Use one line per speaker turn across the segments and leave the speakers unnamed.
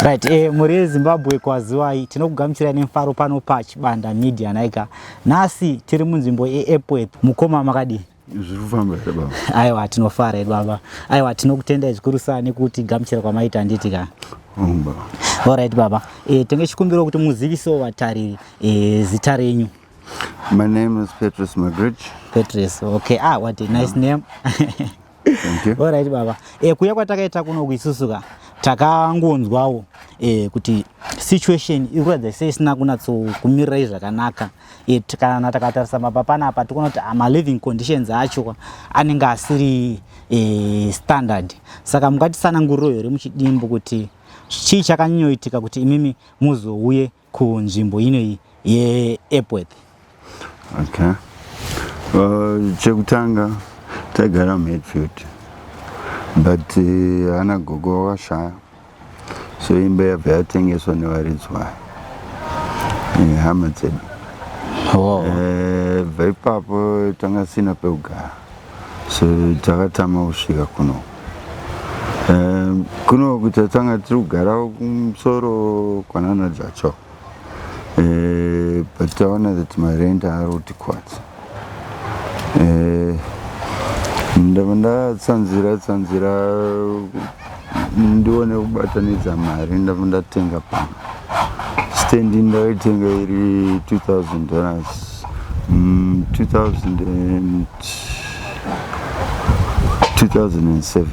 Right, muri Zimbabwe kwaziwai tinokugamuchirai nemufaro pano paChibanda Media naika. Nasi tiri munzvimbo Epworth. Mukoma makadi?
Zvirikufamba here baba.
Aiwa tinofara here baba. Aiwa tinokutendai zvikuru sana nekuti gamuchira kwamaita handiti ka.
Baba.
Alright baba. Tenge chikumbiro kuti muzivisewo vatariri zita renyu.
My name is Petrus Muggeridge.
Petrus, okay. What a nice name.
Thank you.
Alright baba. Kuya kwatakaita kuno kuisusuka takangonzwawo kuti situation ikuradza seisina kunatsokumirira zvakanaka. Kana takatarisa mapapana apa tikuona kuti living conditions acho anenge asiri standard. Saka mungatitsananguriro here muchidimbu kuti chii chakanyoitika kuti imimi muzouye kunzvimbo inoyi yeEpworth?
Okay. Chekutanga tagara Hatfield. But ana gogo washaya. So imbe yabva yatengeswa nevaridzwa. Hama dzedu. Bva ipapo tanga sina pekugara. So takatama kusvika kuno. Kuno kuti tanga tiri kugara kumusoro kwanana jacho. But taona that my rent are kutikwadza. Ndava ndatsanzira ndione kubatanidza mari ndava ndatenga pano. Stand ndaitenga iri $2,000 2007.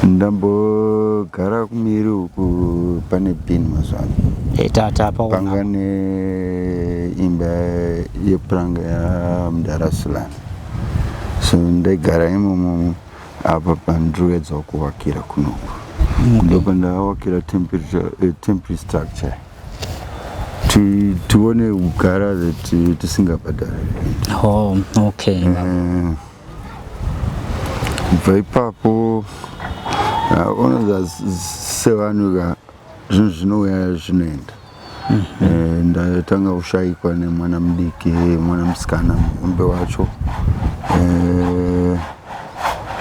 Ndambogara kumiri uku pane pin mazvano. Panga neimba yepuranga yaMudarasulani. So ndaigara imomo apa pandinoedza kuvakira kunoku. Ndopandavakira temporary structure. Tione kugara that tisingabhadhari.
Oh, okay.
Bva ipapo unodza sevanhu zvinhu zvinouya zvinoenda. Ndatanga kushayikwa nemwana mudiki, mwana musikana muhombe wacho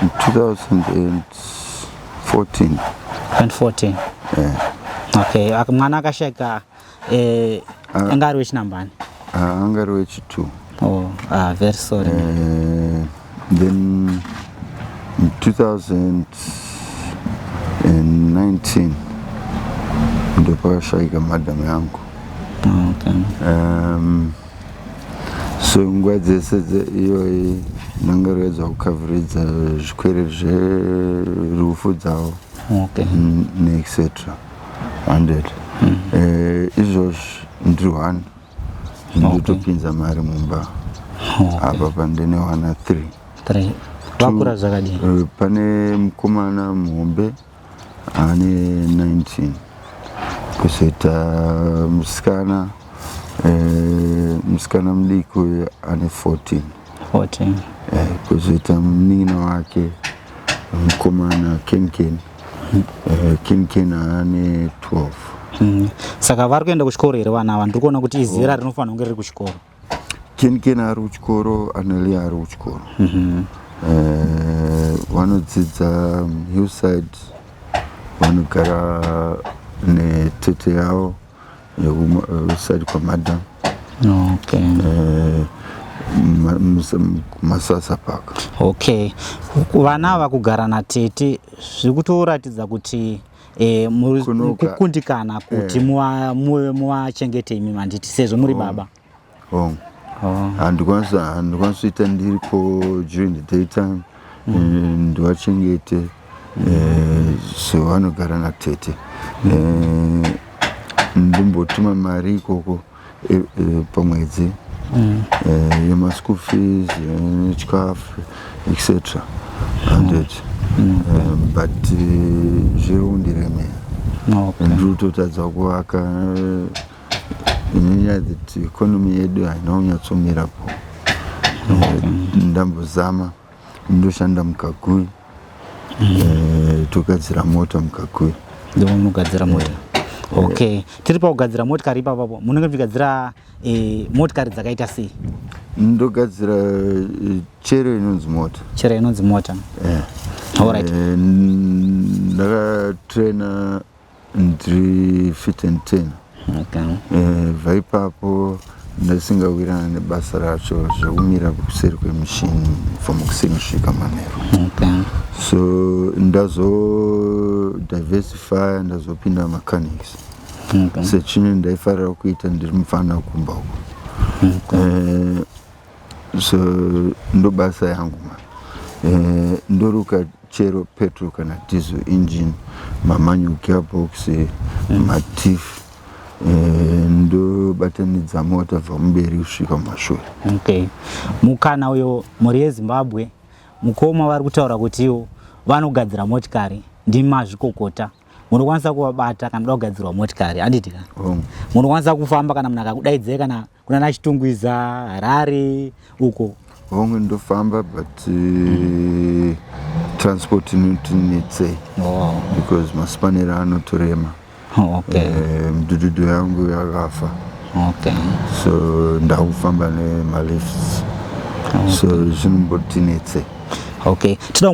2014. Okay, mwana akashayika anga ari wechinambani?
Anga ari wechi2.
Oh, very sorry.
Then in 2019 ndopakashayika madhamu yangu.
Okay.
So nguva dzese iyoyi ndangaroedza kukavhuridza zvikwere zverufu dzavo.
Okay.
Etc. 100. Izvozvi ndiri 1 ndotopinza mari mumba. Apa pandine wana 3.
Vakura zvakadini?
Pane mukomana muhombe ane 19. Kuzoita musikana mudiki ane 14. Kuzoita munin'ina wake mukomana Ken ane 12.
Saka vari kuenda kuchikoro here vana ava? Ndiri kuona kuti izera rinofanira kunge riri kuchikoro.
Ken ari kuchikoro, Aneli ari kuchikoro. Vanodzidza Hillside, vanogara netete yavo yekuside kwamadam.
Okay.
Masasa Park.
Okay. Vana ava kugara natete zviri kutoratidza kuti kukundikana kuti muvachengete imi manditi sezvo muri baba.
Handikwanisa ndiripo during the daytime ndivachengete. So vanogara natete. Ndimbotuma mari ikoko pamwedzi yemaschool fees, chikafu, etc. 100. But zvirundiremera. Ndirikutotadza kuvaka nenyaya dzekuti ikonomi yedu haina kunyatsomirapo. Ndambozama ndoshanda mukagui, togadzira mota mukagui.
Ndimo munogadzira mota? Okay. Tiri pakugadzira motikari ipapo, munenge muchigadzira motikari dzakaita sei?
Ndogadzira chero inonzi mota.
Chero inonzi mota. Alright.
Ndakatraina ndiri fit and 10.
Okay.
Vaipapo ndasingawirana nebasa racho zvakumira kuseri kwemishini from kusingosvika manheru.
Okay.
So ndazo diversify ndazopinda mechanics.
Okay.
Sechine ndaifarira kuita ndiri mufana kumba uko. So ndo basa yangu ndoruka chero petrol kana diesel engine, manual gearbox, matif, ndo batanidza mota vamberi kusvika mashure.
Okay. Mukana uyo muri yeZimbabwe mukoma vari kutaura kuti ivo vanogadzira motikari ndimazvikokota. Munokwanisa kuvabata kana muda kugadzirwa motikari, handiti kana? Munokwanisa kufamba kana munhu akakudaidzai kana kuna Chitungwiza, Harare uko?
Hongu ndofamba but transport inotinetsei because masipanera anotorema.
Okay.
Mdududu yangu yakafa.
Okay.
So ndakufamba nemalifts. So zvinombotinetsei.
Okay. Tida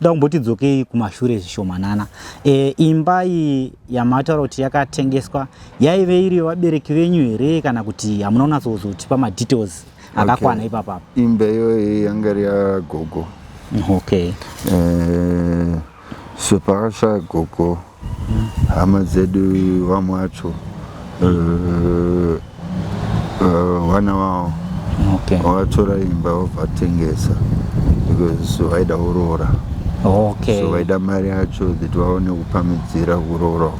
kumbotidzokei kumashure zvishomanana. Imba iyi yamataura kuti yakatengeswa yaive iri vabereki venyu here kana kuti hamuna kunyatsozotipa madetails akakwana ipapa?
Imba iyoyi yanga iri yagogo.
Okay.
So pakasvika gogo hama dzedu vamwe vacho vana vavo vatora imba vobvatengesa because vaida urora.
Okay.
So vaida mari yacho kuti vaone kupamidzira kurora.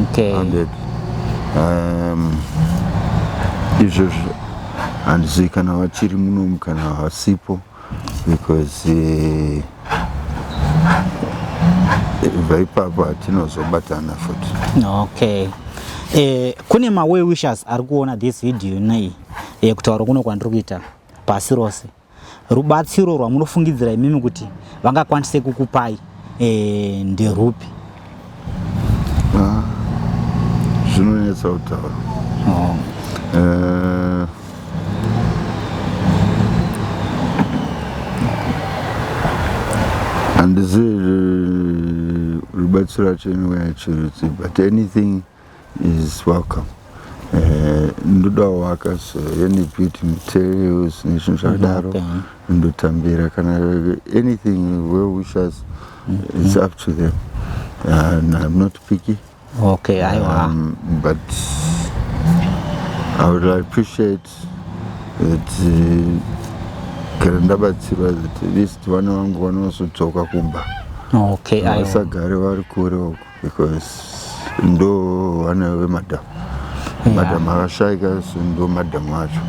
Okay.
And izvozvo handizivi kana vachiri munomu kana vasipo because vaipapo hatinozobatana futi.
Okay. Kune ma-well wishers ari kuona this video nei kutaura kuno kwandiri kuita pasi rose. Rubatsiro rwamunofungidzira imimi kuti vangakwanise kukupai nderupi?
Zvinonetsa kutaura. Handizivi rubatsiro racho inouya chirutsi, but anything is welcome. Ndoda waka, so any beauty materials nezvinhu zvakadaro ndotambira kana anything well wishes, it's up to them. And I'm not picky.
Okay,
but I would appreciate that kana ndabatsirwa that at least vana vangu vanosodzoka kumba.
Okay,
vasagare vari kure uko because ndo vana vemadhamu. Madhamu akashaika, so ndo madhamu acho.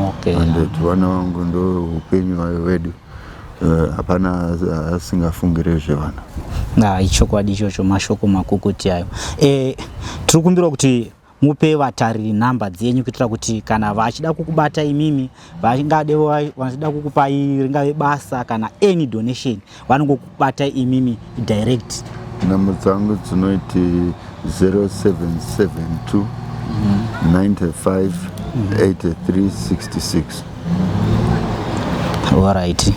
Okay.
And vana vangu ndo upenyu hwedu. Hapana asingafungire zvevana.
Ichokwadi ichocho, mashoko makukuti ayo. Tiri kumbira kuti mupe vatariri nhamba dzenyu kuitira kuti kana vachida kukubata imimi, vachida kukupai ringave basa kana any donation, vanongokubata imimi direct.
Nhamba dzangu dzinoiti 0772 95 83 66.
Alright.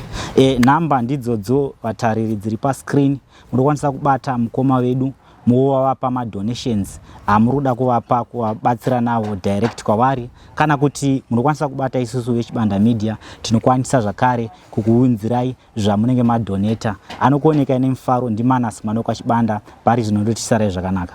Nhamba ndidzodzo vatariri dziri pa screen. Munokwanisa kubata mukoma wedu movapa madonations amuruda kuvapa kuvabatsira navo direct kwavari, kana kuti munokwanisa kubata isusu veChibanda Media tinokwanisa zvakare kukuunzirai zvamunenge madoneta. Anokuoneka ine mufaro ndiManasi Manoka Chibanda, pari zvinotisarai zvakanaka.